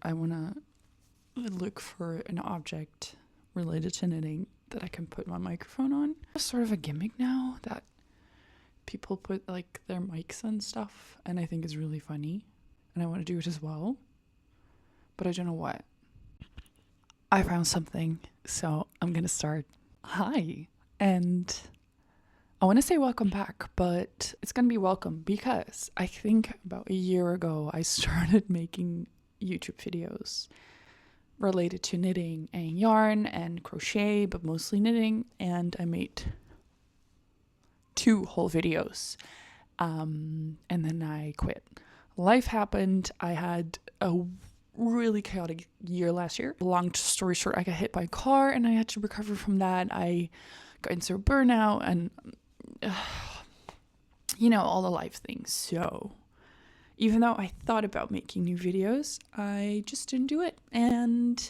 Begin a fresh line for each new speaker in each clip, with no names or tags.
I want to look for an object related to knitting that I can put my microphone on. It's sort of a gimmick now that people put like their mics and stuff, and I think it's really funny, and I want to do it as well, but I don't know what. I found something, so I'm gonna start. Hi, and I want to say welcome back, but it's gonna be welcome because I think about a year ago I started making YouTube videos related to knitting and yarn and crochet, but mostly knitting, and I made 2 whole videos, and then I quit. Life happened. I had a really chaotic year last year. Long story short, I got hit by a car and I had to recover from that. I got into a burnout and all the life things. So even though I thought about making new videos, I just didn't do it. And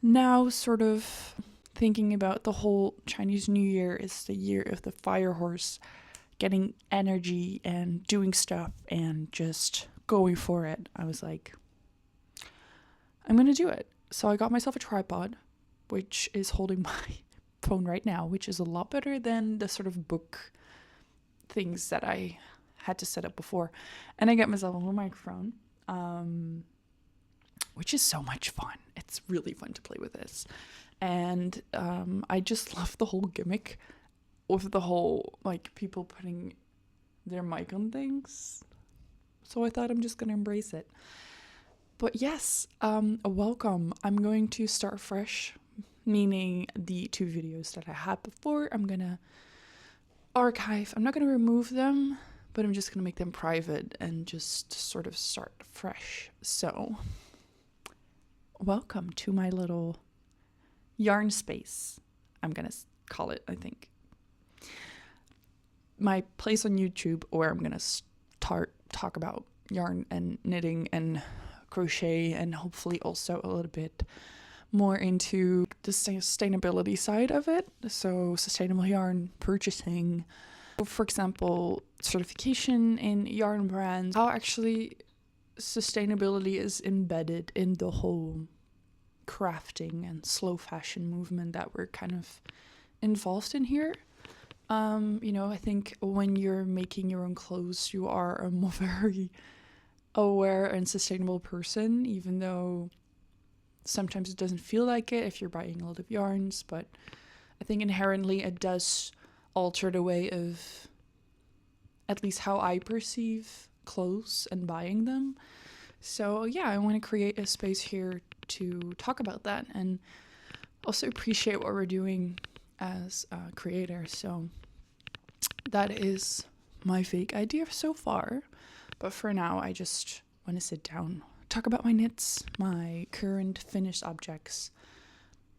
now sort of thinking about the whole Chinese New Year is the year of the fire horse, getting energy and doing stuff and just going for it. I was like, I'm going to do it. So I got myself a tripod, which is holding my phone right now, which is a lot better than the sort of book things that I had to set up before. And I got myself a little microphone, which is so much fun. It's really fun to play with this. And I just love the whole gimmick with the whole, like, people putting their mic on things. So I thought I'm just going to embrace it. But yes, welcome. I'm going to start fresh, meaning the 2 videos that I had before, I'm going to archive. I'm not going to remove them, but I'm just going to make them private and just sort of start fresh. So welcome to my little yarn space. I'm going to call it, I think. My place on YouTube where I'm going to start talk about yarn and knitting and crochet, and hopefully also a little bit more into the sustainability side of it. So sustainable yarn purchasing, for example, certification in yarn brands, how actually sustainability is embedded in the whole crafting and slow fashion movement that we're kind of involved in here. I think when you're making your own clothes, you are a more very aware and sustainable person, even though sometimes it doesn't feel like it if you're buying a lot of yarns. But I think inherently it does alter the way of, at least how I perceive clothes and buying them. So yeah, I want to create a space here to talk about that and also appreciate what we're doing as creators. So that is my vague idea so far. But for now, I just want to sit down, talk about my knits, my current finished objects,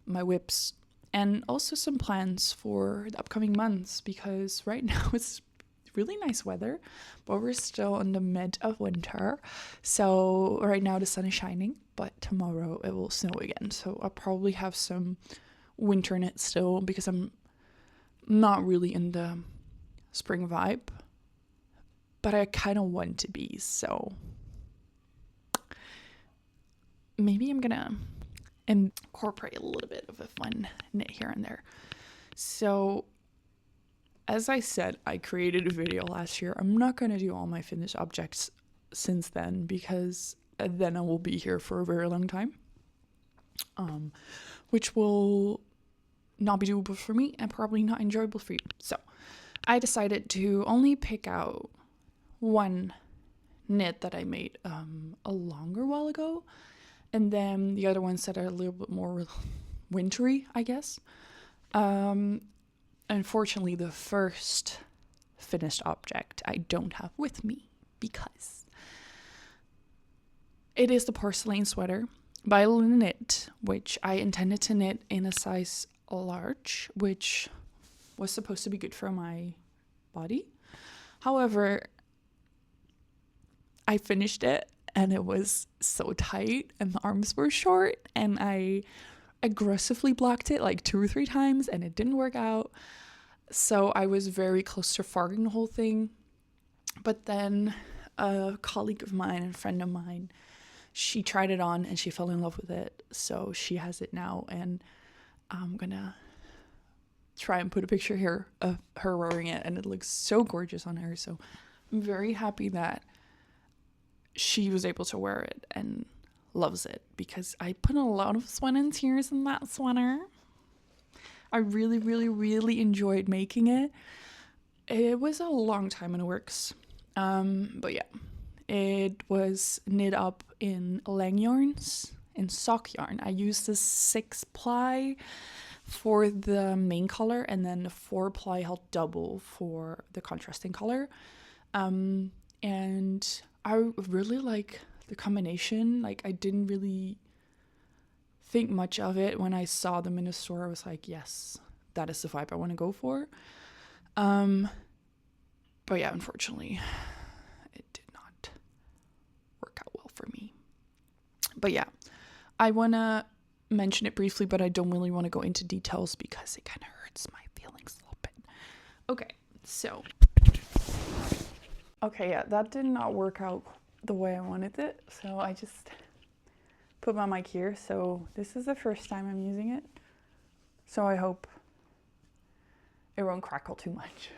my whips, and also some plans for the upcoming months, because right now it's really nice weather, but we're still in the mid of winter. So right now the sun is shining, but tomorrow it will snow again. So I'll probably have some winter knit still, because I'm not really in the spring vibe, but I kind of want to be. So maybe I'm gonna incorporate a little bit of a fun knit here and there. So as I said, I created a video last year. I'm not going to do all my finished objects since then, because then I will be here for a very long time, which will not be doable for me and probably not enjoyable for you. So I decided to only pick out one knit that I made a longer while ago, and then the other ones that are a little bit more wintry, I guess. Unfortunately, the first finished object I don't have with me, because it is the Porcelain sweater by Knit, which I intended to knit in a size large, which was supposed to be good for my body. However, I finished it and it was so tight and the arms were short, and I aggressively blocked it like 2 or 3 times and it didn't work out. So I was very close to farting the whole thing. But then a colleague of mine and friend of mine she tried it on and she fell in love with it, so she has it now, and I'm gonna try and put a picture here of her wearing it, and it looks so gorgeous on her. So I'm very happy that she was able to wear it and loves it, because I put a lot of sweat and tears in that sweater. I really, really, really enjoyed making it. It was a long time in the works, but yeah, it was knit up in lang yarns, in sock yarn. I used this 6-ply for the main color, and then the 4-ply held double for the contrasting color. And I really like the combination. Like, I didn't really think much of it when I saw them in the store. I was like, yes, that is the vibe I want to go for. But yeah, unfortunately, it did not work out well for me. But yeah, I want to mention it briefly, but I don't really want to go into details because it kind of hurts my feelings a little bit. Okay, so. Okay, yeah, that did not work out the way I wanted it. So I just put my mic here. So this is the first time I'm using it. So I hope it won't crackle too much.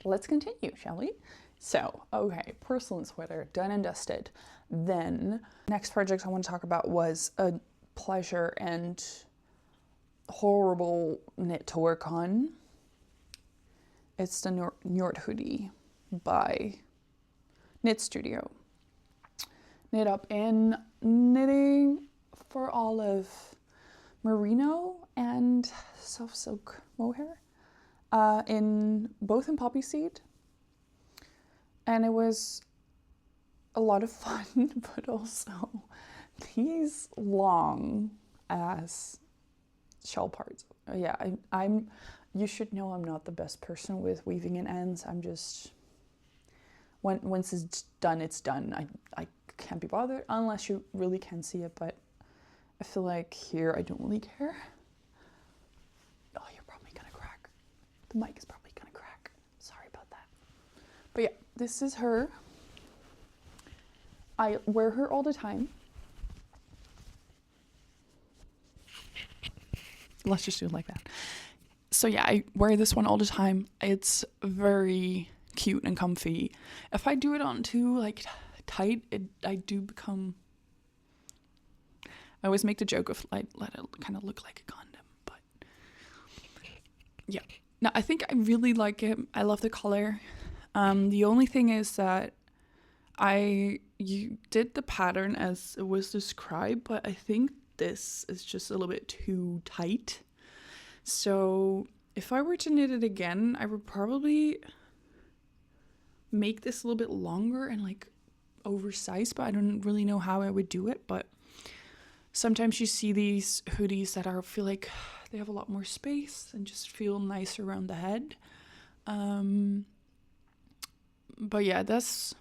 Let's continue, shall we? So, okay, porcelain sweater, done and dusted. Then, next project I want to talk about was a pleasure and horrible knit to work on. It's the Njord hoodie by Knit Studio. Knit up in knitting for olive merino and soft silk mohair. Both in poppy seed, and it was a lot of fun, but also these long ass shell parts. Yeah, I'm you should know I'm not the best person with weaving in ends. I'm just, once it's done, it's done. I can't be bothered unless you really can see it, but I feel like here I don't really care. Oh, you're probably gonna crack. The mic is probably gonna crack. Sorry about that. But yeah, this is her. I wear her all the time. Let's just do it like that. So yeah, I wear this one all the time. It's very cute and comfy. If I do it on too like tight, I do become. I always make the joke of like let it kind of look like a condom, but yeah. Now I think I really like it. I love the color. The only thing is that you did the pattern as it was described, but I think this is just a little bit too tight. So if I were to knit it again, I would probably make this a little bit longer and like oversized, but I don't really know how I would do it. But sometimes you see these hoodies that feel like they have a lot more space and just feel nice around the head. But yeah, that's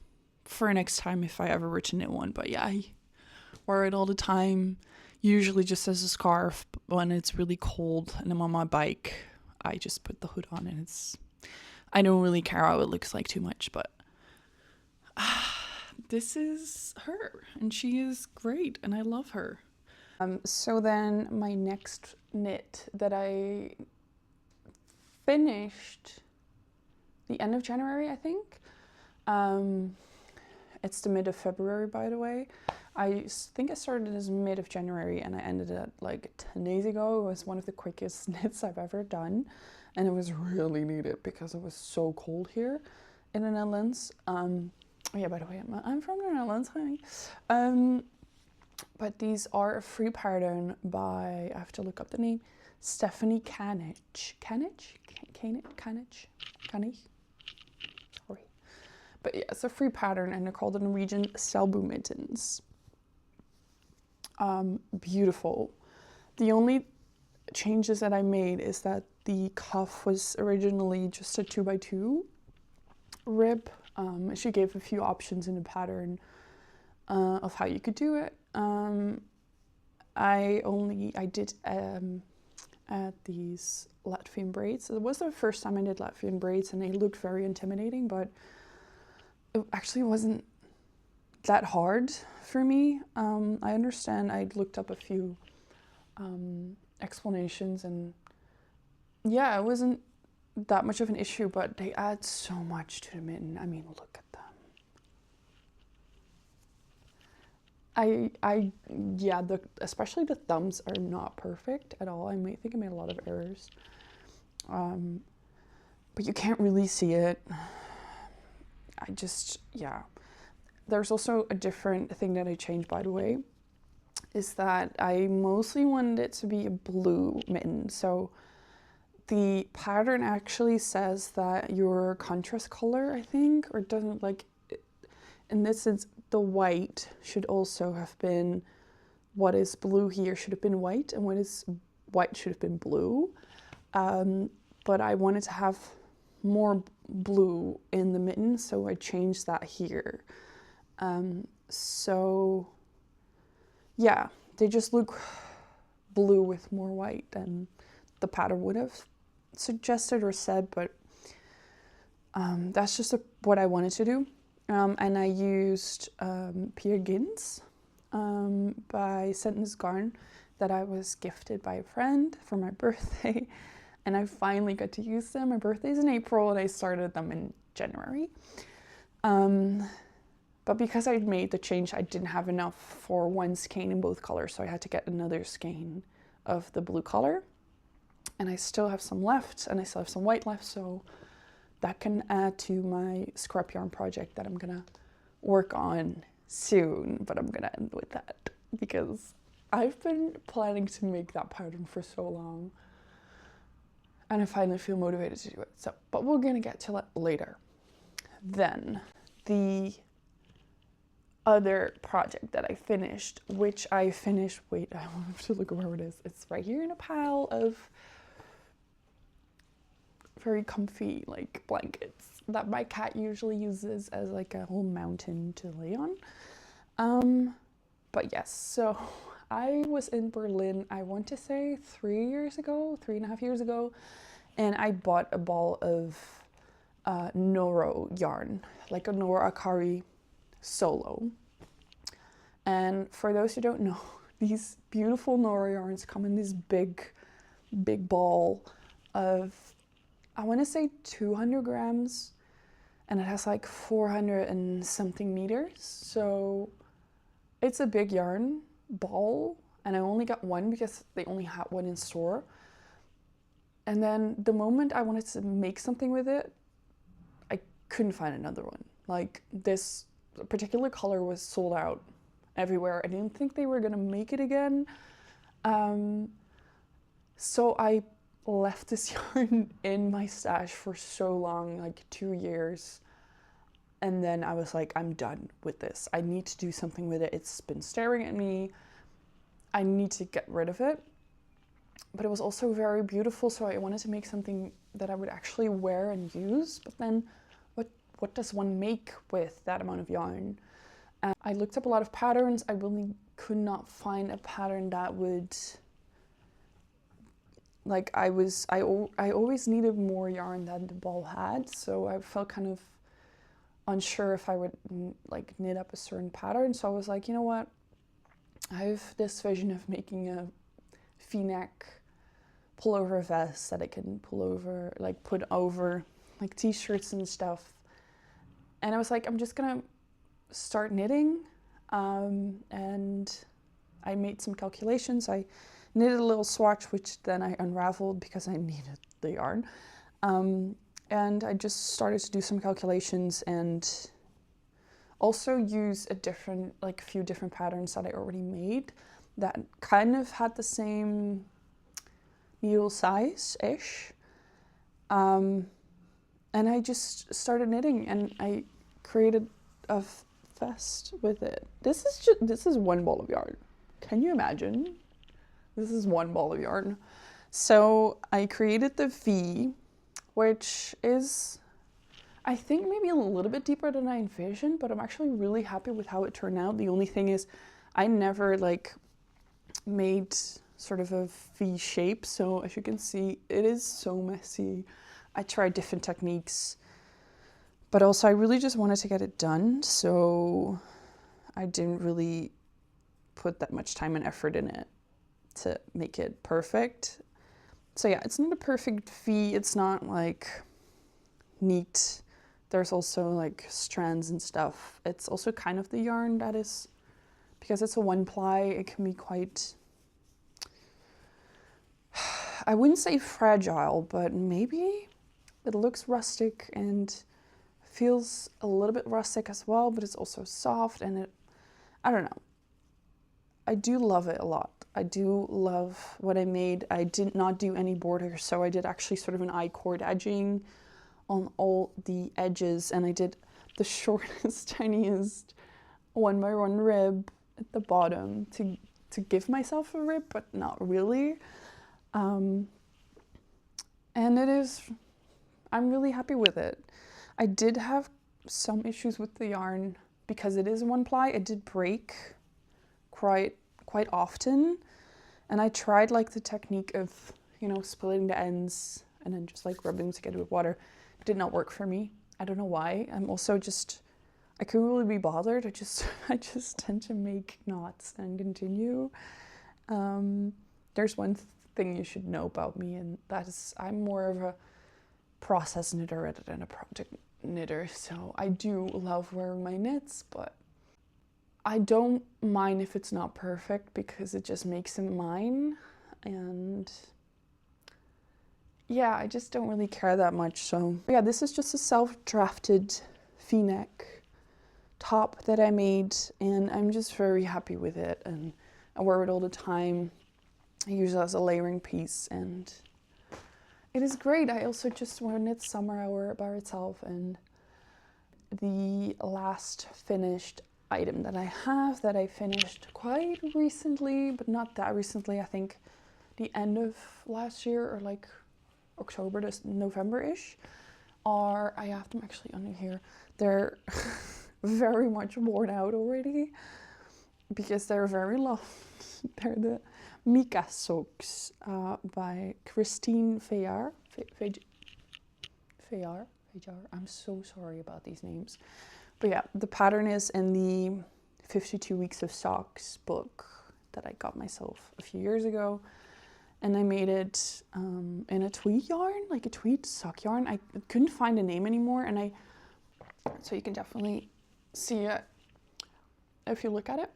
for next time if I ever were to knit one. But yeah, I wear it all the time, usually just as a scarf. But when it's really cold and I'm on my bike, I just put the hood on, and I don't really care how it looks like too much, but this is her and she is great and I love her. So then my next knit that I finished the end of January, I think. It's the mid of February, by the way. I think I started as mid of January and I ended it like 10 days ago. It was one of the quickest knits I've ever done. And it was really needed because it was so cold here in the Netherlands. Yeah, by the way, I'm from the Netherlands, honey. But these are a free pattern by, I have to look up the name, Stephanie Kanich. Kanich? Sorry. But yeah, it's a free pattern and they're called the Norwegian Selbu mittens. Beautiful. The only changes that I made is that the cuff was originally just a 2x2 rib. She gave a few options in the pattern of how you could do it. I did add these Latvian braids. It was the first time I did Latvian braids and they looked very intimidating, but it actually wasn't that hard for me. I understand. I looked up a few explanations, and yeah, it wasn't that much of an issue, but they add so much to the mitten. I mean, look at them. Yeah, especially the thumbs are not perfect at all. I think I made a lot of errors. But you can't really see it. Yeah. There's also a different thing that I changed, by the way, is that I mostly wanted it to be a blue mitten. So the pattern actually says that your contrast color, I think, or doesn't, like, in this sense, the white should also have been, what is blue here should have been white, and what is white should have been blue. But I wanted to have more blue in the mitten, so I changed that here. So yeah, they just look blue with more white than the pattern would have suggested or said, but that's just what I wanted to do. And I used Peer Gyns by Sentence Garn that I was gifted by a friend for my birthday, and I finally got to use them. My birthday's in April and I started them in January. But because I made the change, I didn't have enough for one skein in both colors, so I had to get another skein of the blue color. And I still have some left, and I still have some white left, so that can add to my scrap yarn project that I'm gonna work on soon, but I'm gonna end with that because I've been planning to make that pattern for so long, and I finally feel motivated to do it. So, but we're gonna get to that later. Then the other project that I finished, wait, I have to look where it is. It's right here in a pile of very comfy like blankets that my cat usually uses as like a whole mountain to lay on. But yes, so I was in Berlin, I want to say 3.5 years ago, and I bought a ball of Noro yarn, like a Nora Akari solo. And for those who don't know, these beautiful Nora yarns come in this big ball of, I want to say 200 grams, and it has like 400 and something meters. So it's a big yarn ball, and I only got one because they only had one in store. And then the moment I wanted to make something with it, I couldn't find another one. Like, this particular color was sold out everywhere. I didn't think they were gonna make it again. So I left this yarn in my stash for so long, like 2 years. And then I was like, I'm done with this. I need to do something with it. It's been staring at me. I need to get rid of it. But it was also very beautiful, so I wanted to make something that I would actually wear and use. But then what does one make with that amount of yarn? And I looked up a lot of patterns. I really could not find a pattern that would, like, I always needed more yarn than the ball had, so I felt kind of unsure if I would like knit up a certain pattern. So I was like, you know what, I have this vision of making a v-neck pullover vest that I can pull over, like put over like t-shirts and stuff. And I was like, I'm just gonna start knitting. And I made some calculations. I knitted a little swatch, which then I unraveled because I needed the yarn. And I just started to do some calculations and also use a few different patterns that I already made that kind of had the same needle size-ish. And I just started knitting, and I created a vest with it. This is one ball of yarn. Can you imagine? This is one ball of yarn. So I created the V, which is, I think, maybe a little bit deeper than I envisioned, but I'm actually really happy with how it turned out. The only thing is I never like made sort of a V shape. So as you can see, it is so messy. I tried different techniques, but also I really just wanted to get it done. So I didn't really put that much time and effort in it to make it perfect. So yeah, it's not a perfect V. It's not like neat. There's also like strands and stuff. It's also kind of the yarn that is, because it's a 1-ply, it can be quite, I wouldn't say fragile, but maybe it looks rustic and feels a little bit rustic as well, but it's also soft and I don't know. I do love it a lot. I do love what I made. I did not do any border, so I did actually sort of an I-cord edging on all the edges, and I did the shortest, tiniest 1x1 rib at the bottom to give myself a rib, but not really. And I'm really happy with it. I did have some issues with the yarn because it is 1-ply. It did break quite often, and I tried like the technique of, you know, splitting the ends and then just like rubbing them together with water. It did not work for me. I don't know why. I'm also just, I couldn't really be bothered. I just tend to make knots and continue. There's one thing you should know about me, and that is I'm more of a process knitter rather than a project knitter. So I do love wearing my knits, but I don't mind if it's not perfect because it just makes it mine. And yeah, I just don't really care that much. So yeah, this is just a self-drafted V-neck top that I made, and I'm just very happy with it, and I wear it all the time. I use it as a layering piece, and it is great. I also just wear knit summer. I wear it by itself, and the last finished item that I have that I finished quite recently, but not that recently, I think the end of last year or like October to November-ish, are, I have them actually under here. They're very much worn out already because they're very long. They're the Mika socks by Christine Fayard. Fayard. I'm so sorry about these names. But yeah, the pattern is in the 52 Weeks of Socks book that I got myself a few years ago. And I made it in a tweed yarn, like a tweed sock yarn. I couldn't find a name anymore, and so you can definitely see it if you look at it.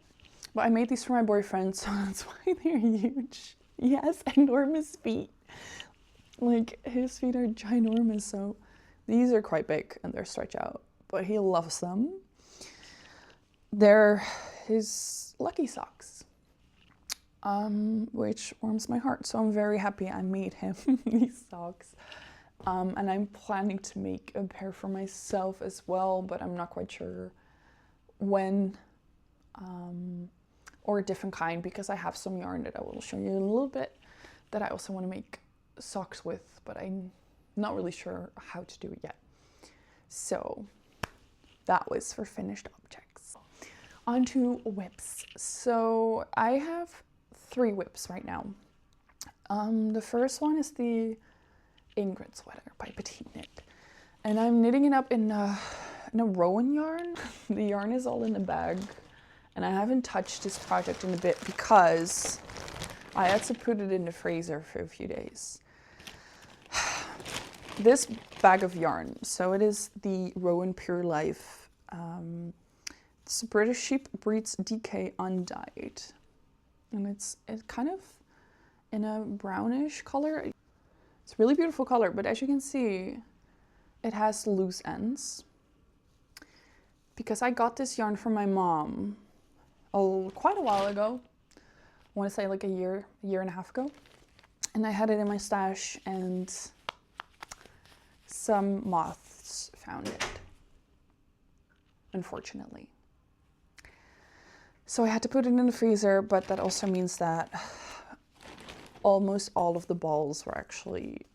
But I made these for my boyfriend, so that's why they're huge. He has enormous feet. Like, his feet are ginormous, so these are quite big and they're stretch out. But he loves them. They're his lucky socks, which warms my heart. So I'm very happy I made him these socks. And I'm planning to make a pair for myself as well, but I'm not quite sure when, or a different kind, because I have some yarn that I will show you in a little bit that I also want to make socks with, but I'm not really sure how to do it yet. So that was for finished objects. On to whips. So I have 3 whips right now. The first one is the Ingrid sweater by Petite Knit, and I'm knitting it up in a Rowan yarn. The yarn is all in the bag, and I haven't touched this project in a bit because I had to put it in the freezer for a few days. This bag of yarn, so it is the Rowan Pure Life. It's British Sheep Breeds DK undyed, and it's kind of in a brownish color. It's a really beautiful color, but as you can see, it has loose ends. Because I got this yarn from my mom quite a while ago. I want to say like a year and a half ago. And I had it in my stash, and some moths found it, unfortunately. So I had to put it in the freezer, but that also means that almost all of the balls were actually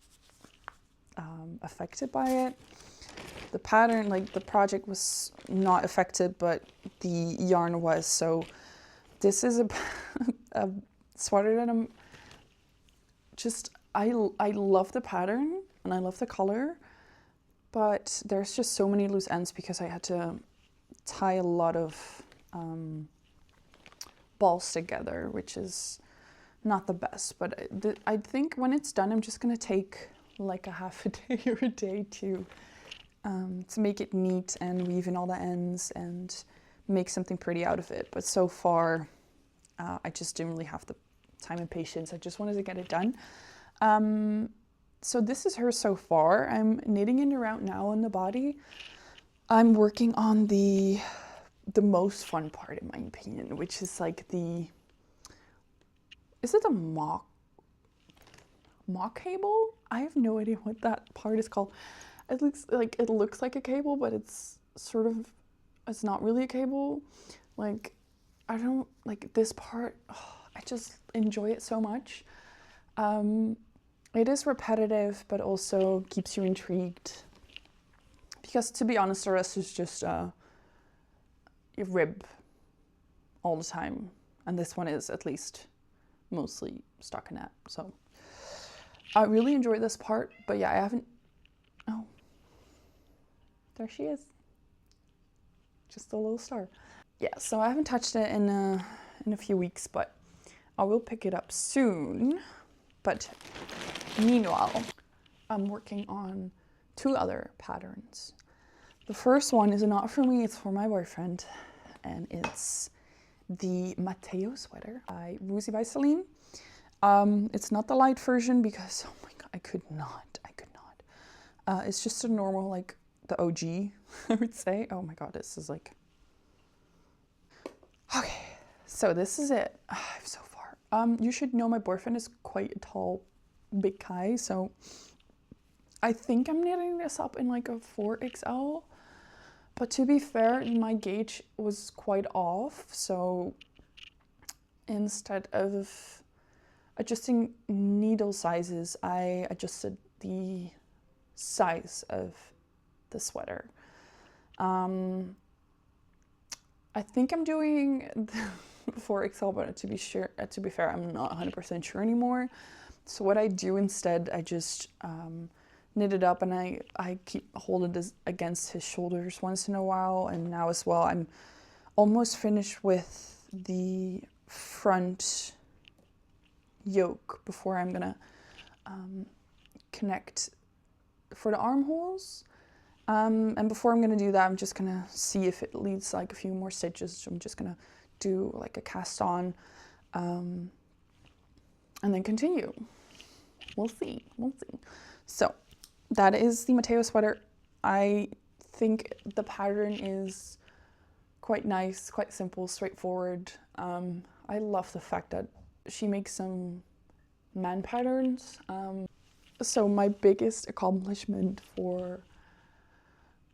affected by it. The pattern, like the project, was not affected, but the yarn was. So this is a sweater that I love the pattern and I love the color, but there's just so many loose ends because I had to tie a lot of balls together, which is not the best, but I think when it's done, I'm just gonna take like a half a day or a day to make it neat and weave in all the ends and make something pretty out of it. But so far, I just didn't really have the time and patience. I just wanted to get it done. So this is her so far. I'm knitting it around now on the body. I'm working on the most fun part, in my opinion, which is like is it a mock cable? I have no idea what that part is called. It looks like a cable, but it's not really a cable. Like, I don't like this part. Oh, I just enjoy it so much. It is repetitive, but also keeps you intrigued. Because to be honest, the rest is just a rib all the time. And this one is at least mostly stockinette. So I really enjoy this part, but yeah, I haven't, oh, there she is. Just a little star. Yeah, so I haven't touched it in a few weeks, but I will pick it up soon. But meanwhile, I'm working on 2 other patterns. The first one is not for me, it's for my boyfriend. And it's the Matteo sweater by Porcelain. It's not the light version because, oh my god, I could not. It's just a normal, like, the OG, I would say. Oh my god, this is like... Okay, so this is it so far. You should know my boyfriend is quite a tall, big guy, so I think I'm knitting this up in like a 4XL. But to be fair, my gauge was quite off, so instead of adjusting needle sizes, I adjusted the size of the sweater. I think I'm doing the 4XL, but to be fair, I'm not 100% sure anymore. So what I do instead, I just knit it up and I keep holding this against his shoulders once in a while. And now as well, I'm almost finished with the front yoke before I'm gonna connect for the armholes. And before I'm gonna do that, I'm just gonna see if it needs like a few more stitches. So I'm just gonna do like a cast on and then continue. We'll see. So that is the Matteo sweater. I think the pattern is quite nice, quite simple, straightforward. I love the fact that she makes some man patterns. So my biggest accomplishment for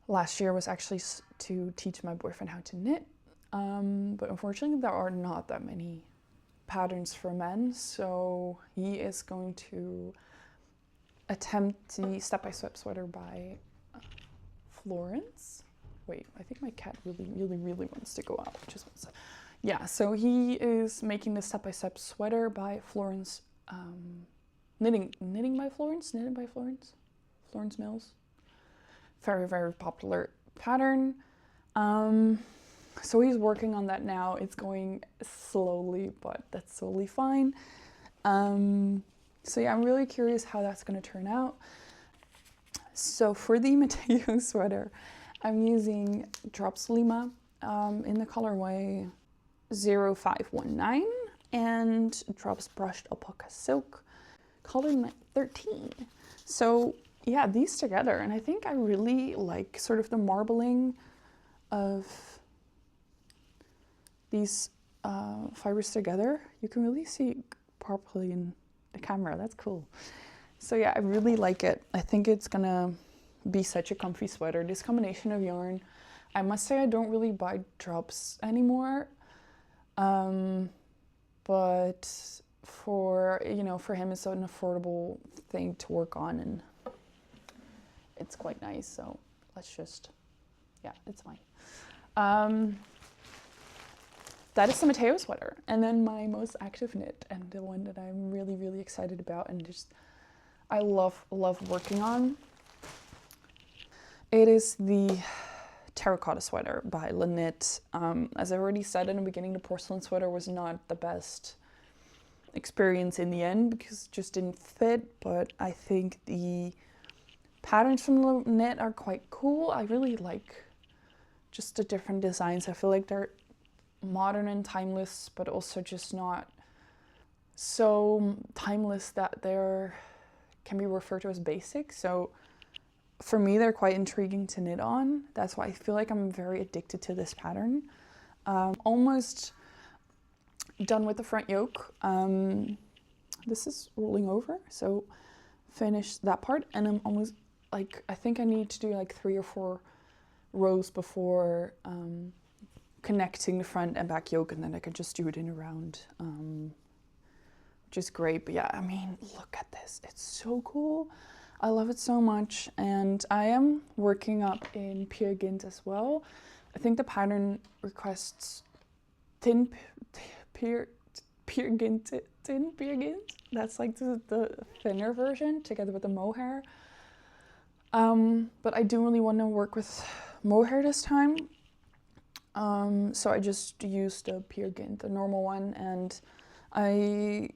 last year was actually to teach my boyfriend how to knit. But unfortunately, there are not that many patterns for men, so he is going to attempt the step-by-step sweater by Florence. Wait, I think my cat really wants to go out. Just one second. Yeah, so he is making the step-by-step sweater by Florence, knitting by Florence, Florence Mills. Very popular pattern. So he's working on that now. It's going slowly, but that's totally fine. So yeah, I'm really curious how that's going to turn out. So for the Matteo sweater, I'm using Drops Lima in the colorway 0519 and Drops Brushed Alpaca Silk, color 13. So yeah, these together, and I think I really like sort of the marbling of these fibers together. You can really see it properly in the camera. That's cool. So yeah, I really like it. I think it's gonna be such a comfy sweater. This combination of yarn, I must say I don't really buy drops anymore. But for him it's an affordable thing to work on, and it's quite nice. So let's just, yeah, it's fine. That is the Matteo sweater. And then my most active knit, and the one that I'm really excited about and just I love working on. It is the terracotta sweater by Lanit. As I already said in the beginning, the porcelain sweater was not the best experience in the end because it just didn't fit, but I think the patterns from Lanit are quite cool. I really like just the different designs. I feel like they're modern and timeless, but also just not so timeless that they're can be referred to as basic. So for me, they're quite intriguing to knit on. That's why I feel like I'm very addicted to this pattern. Almost done with the front yoke. This is rolling over, so finish that part, and I'm almost like, I think I need to do like 3 or 4 rows before connecting the front and back yoke, and then I can just do it in a round, which is great. But yeah, I mean, look at this, it's so cool. I love it so much, and I am working up in Peer Gynt as well. I think the pattern requests Peer Gynt. That's like the thinner version together with the mohair. But I do really want to work with mohair this time. So I just used the Peer Gynt, the normal one, and I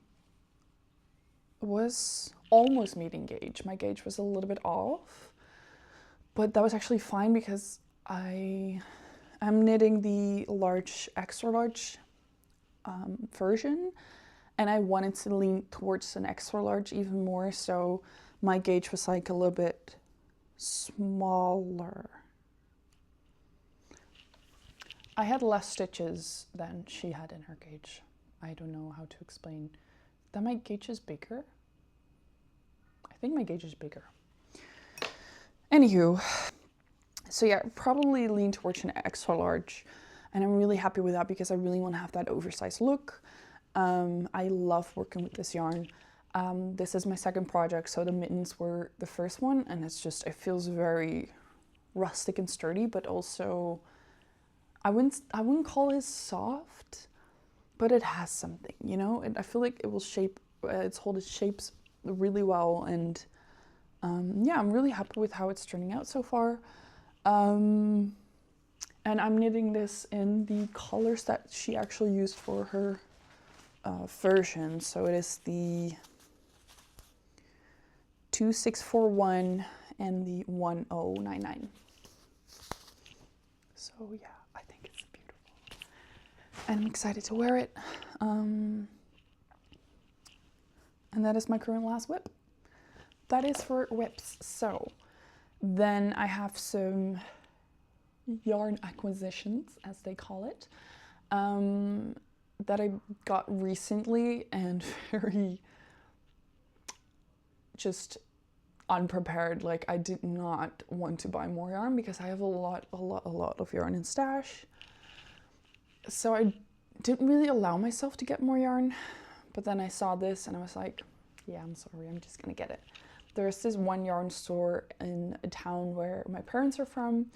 was almost meeting gauge. My gauge was a little bit off, but that was actually fine because I am knitting the large, extra large version, and I wanted to lean towards an extra large even more, so my gauge was like a little bit smaller. I had less stitches than she had in her gauge. I don't know how to explain that. My gauge is bigger. I think my gauge is bigger. Anywho, so yeah, probably lean towards an extra large, and I'm really happy with that because I really want to have that oversized look. I love working with this yarn. This is my second project, so the mittens were the first one, and it's just, it feels very rustic and sturdy, but also I wouldn't call it soft, but it has something, you know. I feel like it will shape, hold its shapes really well, and yeah, I'm really happy with how it's turning out so far. And I'm knitting this in the colors that she actually used for her version. So it is the 2641 and the 1099. So yeah, I think it's beautiful. And I'm excited to wear it. And that is my current last whip. That is for whips. So then I have some yarn acquisitions, as they call it, that I got recently, and very just unprepared. Like, I did not want to buy more yarn because I have a lot of yarn in stash. So I didn't really allow myself to get more yarn, but then I saw this and I was like, yeah, I'm sorry, I'm just gonna get it. There's this one yarn store in a town where my parents are from,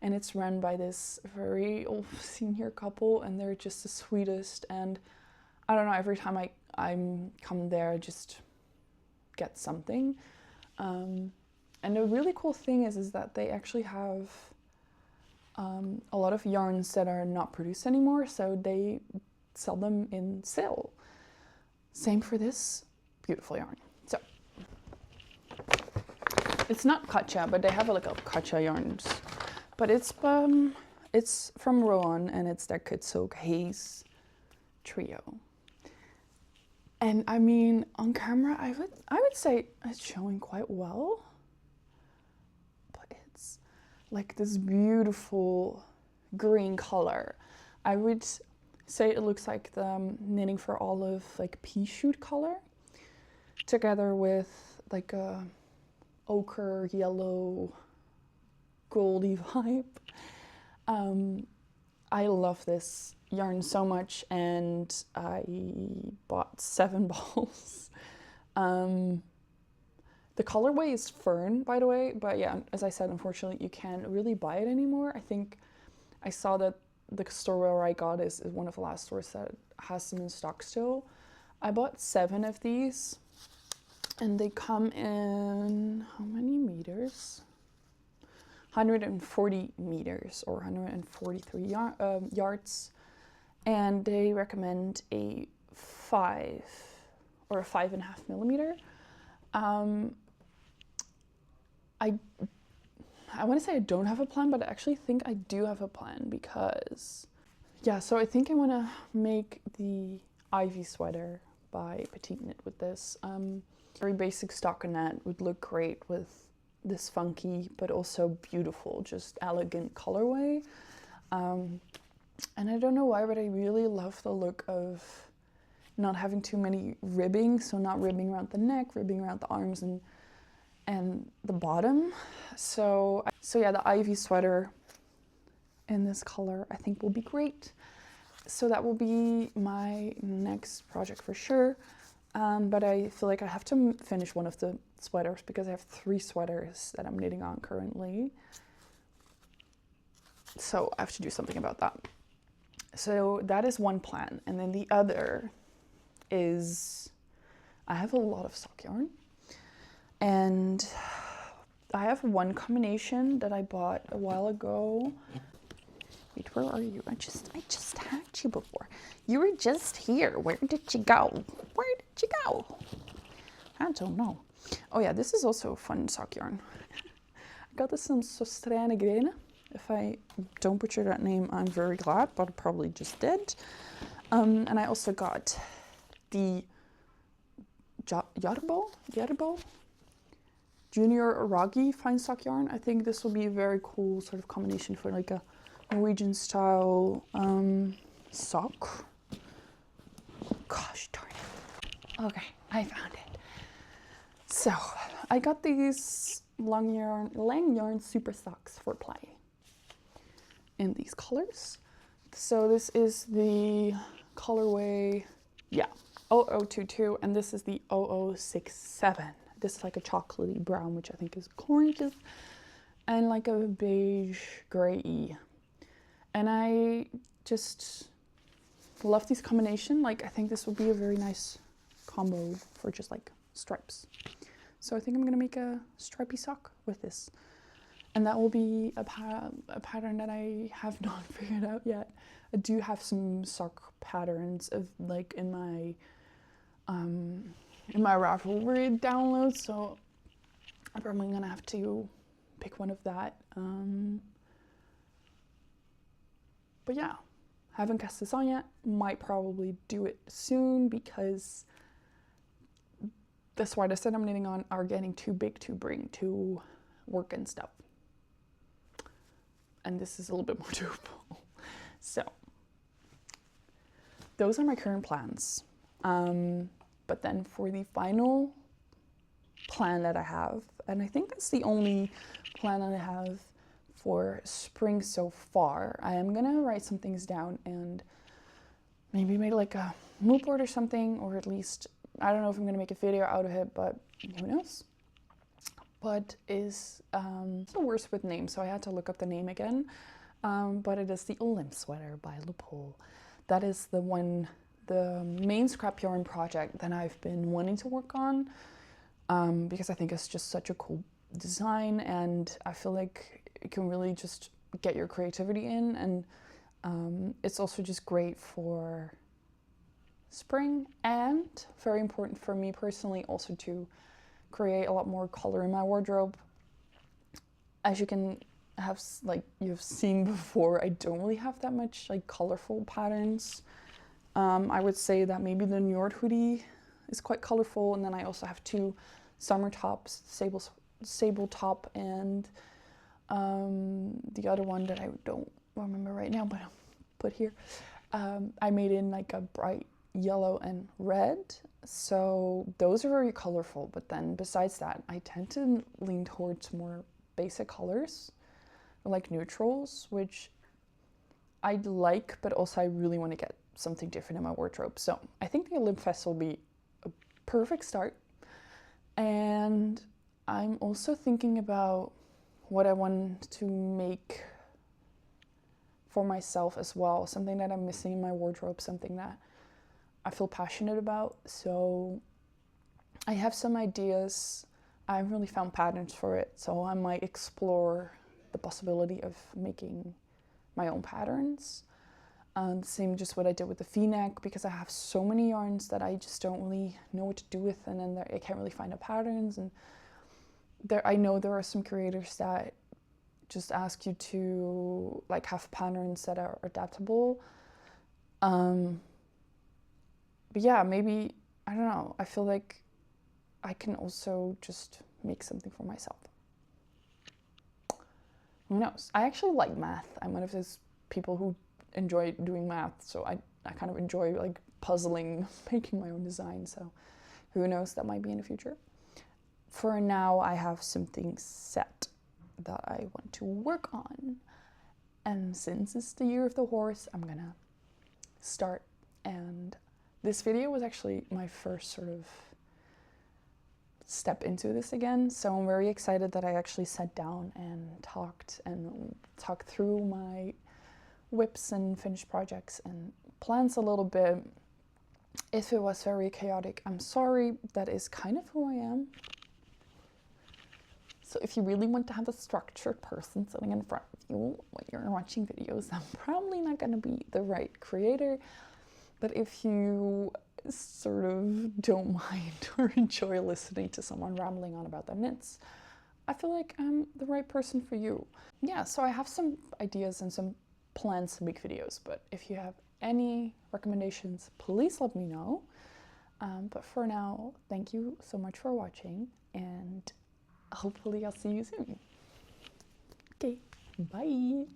and it's run by this very old senior couple, and they're just the sweetest. And I don't know, every time I come there, I just get something. And the really cool thing is that they actually have a lot of yarns that are not produced anymore, so they sell them in sale. Same for this beautiful yarn. So it's not Katja, but they have like a Katja yarns. But it's from Rowan, and it's their Kid Silk Haze trio. And I mean, on camera, I would say it's showing quite well. But it's like this beautiful green color. I would say it looks like the Knitting for Olive like pea shoot color, together with like a ochre yellow goldy vibe. I love this yarn so much, and I bought 7 balls. The colorway is Fern, by the way, but yeah, as I said, unfortunately you can't really buy it anymore. I think I saw that the store where I got is one of the last stores that has them in stock still. I bought 7 of these, and they come in, how many meters? 140 meters or 143 yards, and they recommend a 5 or a 5.5 millimeter. I want to say I don't have a plan, but I actually think I do have a plan because, yeah, so I think I want to make the ivy sweater by Petite Knit with this. Very basic stockinette would look great with this funky but also beautiful, just elegant colorway. And I don't know why, but I really love the look of not having too many ribbing, so not ribbing around the neck, ribbing around the arms and the bottom. So yeah, the ivy sweater in this color I think will be great. So that will be my next project for sure. But I feel like I have to finish one of the sweaters because I have 3 sweaters that I'm knitting on currently. So I have to do something about that. So that is one plan. And then the other is I have a lot of sock yarn. And I have one combination that I bought a while ago. Wait, where are you? I just had you before. You were just here. Where did you go? Where did you go? I don't know. Oh yeah, this is also a fun sock yarn. I got this in Porcelain. If I don't butcher that name, I'm very glad, but I probably just did. And I also got the Yarbo Junior Aragi fine sock yarn. I think this will be a very cool sort of combination for like a Norwegian style sock. Gosh darn it. Okay, I found it. So I got these lang yarn super socks for play in these colors. So this is the colorway, yeah, 0022, and this is the 0067. This is like a chocolatey brown, which I think is gorgeous, and like a beige gray. And I just love this combination. Like, I think this would be a very nice combo for just like stripes. So I think I'm gonna make a stripy sock with this. And that will be a pattern that I have not figured out yet. I do have some sock patterns of like in my Ravelry download, so I'm probably gonna have to pick one of that. But yeah, haven't cast this on yet. Might probably do it soon because the sweaters that I'm knitting on are getting too big to bring to work and stuff. And this is a little bit more doable. So those are my current plans. But then for the final plan that I have, and I think that's the only plan that I have for spring so far, I am gonna write some things down and maybe make like a mood board or something, or at least, I don't know if I'm gonna make a video out of it, but who knows. But is the worst with names, so I had to look up the name again. But it is the Olymp sweater by Lupol. That is the main scrap yarn project that I've been wanting to work on, because I think it's just such a cool design, and I feel like it can really just get your creativity in, and it's also just great for spring, and very important for me personally also to create a lot more color in my wardrobe. As you can have, like you've seen before, I don't really have that much like colorful patterns. I would say that maybe the Njord hoodie is quite colorful, and then I also have 2 summer tops, sable top, and the other one that I don't remember right now, but I'll put here. I made in like a bright yellow and red, so those are very colorful. But then besides that, I tend to lean towards more basic colors, like neutrals, which I like, but also I really want to get something different in my wardrobe. So I think the Olymp Fest will be a perfect start. And I'm also thinking about what I want to make for myself as well, something that I'm missing in my wardrobe, something that I feel passionate about. So I have some ideas. I haven't really found patterns for it, so I might explore the possibility of making my own patterns. Same just what I did with the V-neck, because I have so many yarns that I just don't really know what to do with, and then I can't really find the patterns. And I know there are some creators that just ask you to like have patterns that are adaptable. But yeah, maybe, I don't know, I feel like I can also just make something for myself. Who knows? I actually like math. I'm one of those people who enjoy doing math, so I kind of enjoy like puzzling, making my own design, so who knows, that might be in the future. For now, I have something set that I want to work on, and since it's the year of the horse, I'm gonna start. And this video was actually my first sort of step into this again, so I'm very excited that I actually sat down and talked through my whips and finished projects and plans a little bit. If it was very chaotic, I'm sorry. That is kind of who I am. So if you really want to have a structured person sitting in front of you when you're watching videos, I'm probably not going to be the right creator. But if you sort of don't mind or enjoy listening to someone rambling on about their knits, I feel like I'm the right person for you. Yeah, so I have some ideas and some plans to make videos, but if you have any recommendations, please let me know. But for now, thank you so much for watching, and hopefully I'll see you soon. Okay, bye.